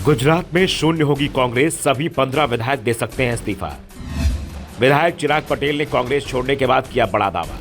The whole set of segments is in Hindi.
गुजरात में शून्य होगी कांग्रेस, सभी 15 विधायक दे सकते हैं इस्तीफा। विधायक चिराग पटेल ने कांग्रेस छोड़ने के बाद किया बड़ा दावा।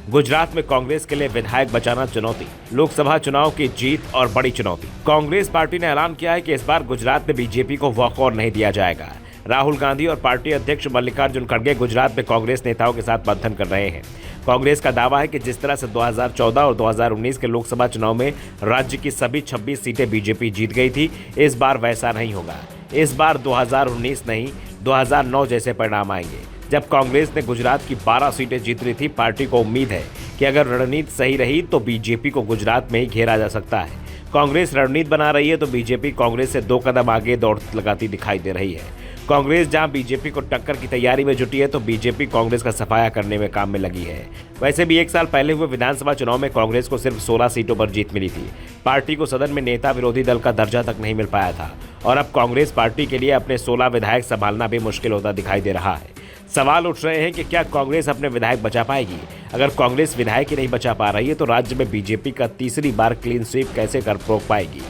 गुजरात में कांग्रेस के लिए विधायक बचाना चुनौती, लोकसभा चुनाव की जीत और बड़ी चुनौती। कांग्रेस पार्टी ने ऐलान किया है कि इस बार गुजरात में बीजेपी को वॉकओवर नहीं दिया जाएगा। राहुल गांधी और पार्टी अध्यक्ष मल्लिकार्जुन खड़गे गुजरात में कांग्रेस नेताओं के साथ मंथन कर रहे हैं। कांग्रेस का दावा है कि जिस तरह से 2014 और 2019 के लोकसभा चुनाव में राज्य की सभी 26 सीटें बीजेपी जीत गई थी, इस बार वैसा नहीं होगा। इस बार 2019 नहीं, 2009 जैसे परिणाम आएंगे, जब कांग्रेस ने गुजरात की 12 सीटें जीत ली थी। पार्टी को उम्मीद है कि अगर रणनीति सही रही तो बीजेपी को गुजरात में ही घेरा जा सकता है। कांग्रेस रणनीति बना रही है तो बीजेपी कांग्रेस से 2 कदम आगे दौड़ लगाती दिखाई दे रही है। कांग्रेस जहां बीजेपी को टक्कर की तैयारी में जुटी है तो बीजेपी कांग्रेस का सफाया करने में काम में लगी है। वैसे भी 1 साल पहले हुए विधानसभा चुनाव में कांग्रेस को सिर्फ 16 सीटों पर जीत मिली थी। पार्टी को सदन में नेता विरोधी दल का दर्जा तक नहीं मिल पाया था और अब कांग्रेस पार्टी के लिए अपने 16 विधायक संभालना भी मुश्किल होता दिखाई दे रहा है। सवाल उठ रहे हैं कि क्या कांग्रेस अपने विधायक बचा पाएगी? अगर कांग्रेस विधायक ही नहीं बचा पा रही है तो राज्य में बीजेपी का तीसरी बार क्लीन स्वीप कैसे कर रोक पाएगी?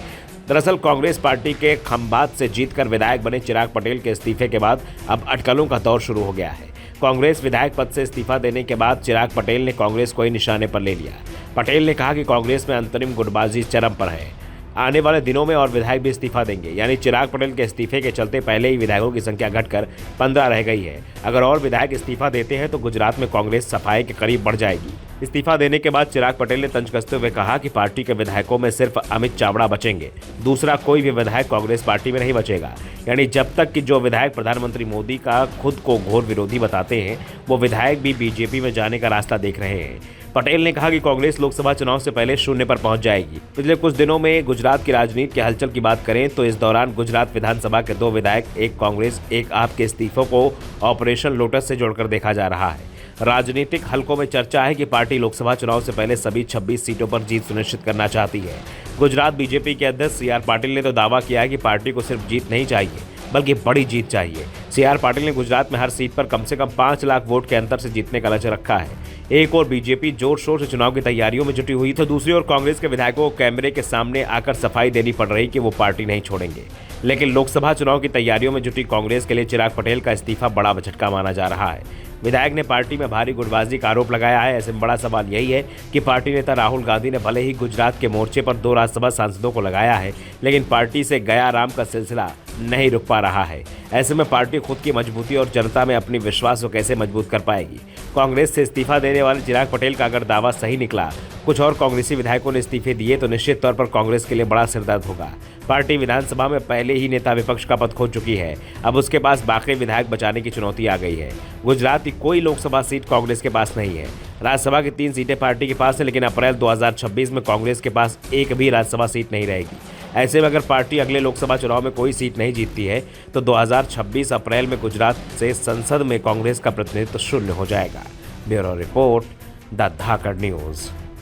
दरअसल कांग्रेस पार्टी के खंभात से जीतकर विधायक बने चिराग पटेल के इस्तीफे के बाद अब अटकलों का दौर शुरू हो गया है। कांग्रेस विधायक पद से इस्तीफा देने के बाद चिराग पटेल ने कांग्रेस को ही निशाने पर ले लिया। पटेल ने कहा कि कांग्रेस में अंतरिम गुटबाजी चरम पर है। आने वाले दिनों में और विधायक भी इस्तीफा देंगे, यानी चिराग पटेल के इस्तीफे के चलते पहले ही विधायकों की संख्या घटकर 15 रह गई है। अगर और विधायक इस्तीफा देते हैं तो गुजरात में कांग्रेस सफाई के करीब बढ़ जाएगी। इस्तीफा देने के बाद चिराग पटेल ने तंज कसते हुए कहा कि पार्टी के विधायकों में सिर्फ अमित चावड़ा बचेंगे, दूसरा कोई भी विधायक कांग्रेस पार्टी में नहीं बचेगा। यानी जब तक कि जो विधायक प्रधानमंत्री मोदी का खुद को घोर विरोधी बताते हैं वो विधायक भी बीजेपी में जाने का रास्ता देख रहे हैं। पटेल ने कहा कि कांग्रेस लोकसभा चुनाव से पहले शून्य पर पहुंच जाएगी। पिछले कुछ दिनों में गुजरात की राजनीति की हलचल की बात करें तो इस दौरान गुजरात विधानसभा के 2 विधायक, एक कांग्रेस एक आप के इस्तीफों को ऑपरेशन लोटस से जोड़कर देखा जा रहा है। राजनीतिक हलकों में चर्चा है कि पार्टी लोकसभा चुनाव से पहले सभी 26 सीटों पर जीत सुनिश्चित करना चाहती है। गुजरात बीजेपी के अध्यक्ष CR पाटिल ने तो दावा किया है कि पार्टी को सिर्फ जीत नहीं चाहिए बल्कि बड़ी जीत चाहिए। CR पाटिल ने गुजरात में हर सीट पर कम से कम 5 लाख वोट के अंतर से जीतने का लक्ष्य रखा है। एक और बीजेपी जोर शोर से चुनाव की तैयारियों में जुटी हुई तो दूसरी ओर कांग्रेस के विधायकों को कैमरे के सामने आकर सफाई देनी पड़ रही कि वो पार्टी नहीं छोड़ेंगे। लेकिन लोकसभा चुनाव की तैयारियों में जुटी कांग्रेस के लिए चिराग पटेल का इस्तीफा बड़ा झटका माना जा रहा है। विधायक ने पार्टी में भारी गुटबाजी का आरोप लगाया है। ऐसे में बड़ा सवाल यही है कि पार्टी नेता राहुल गांधी ने भले ही गुजरात के मोर्चे पर 2 राज्यसभा सांसदों को लगाया है, लेकिन पार्टी से गया राम का सिलसिला नहीं रुक पा रहा है। ऐसे में पार्टी खुद की मजबूती और जनता में अपनी विश्वास को कैसे मजबूत कर पाएगी? कांग्रेस से इस्तीफा देने वाले चिराग पटेल का अगर दावा सही निकला, कुछ और कांग्रेसी विधायकों ने इस्तीफे दिए तो निश्चित तौर पर कांग्रेस के लिए बड़ा सिरदर्द होगा। पार्टी विधानसभा में पहले ही नेता विपक्ष का पद खो चुकी है, अब उसके पास बाकी विधायक बचाने की चुनौती आ गई है। गुजरात की कोई लोकसभा सीट कांग्रेस के पास नहीं है। राज्यसभा की 3 सीटें पार्टी के पास है, लेकिन अप्रैल 2026 में कांग्रेस के पास एक भी राज्यसभा सीट नहीं रहेगी। ऐसे में अगर पार्टी अगले लोकसभा चुनाव में कोई सीट नहीं जीतती है तो 2026 अप्रैल में गुजरात से संसद में कांग्रेस का प्रतिनिधित्व शून्य हो जाएगा। Bureau report, the Dhakad news.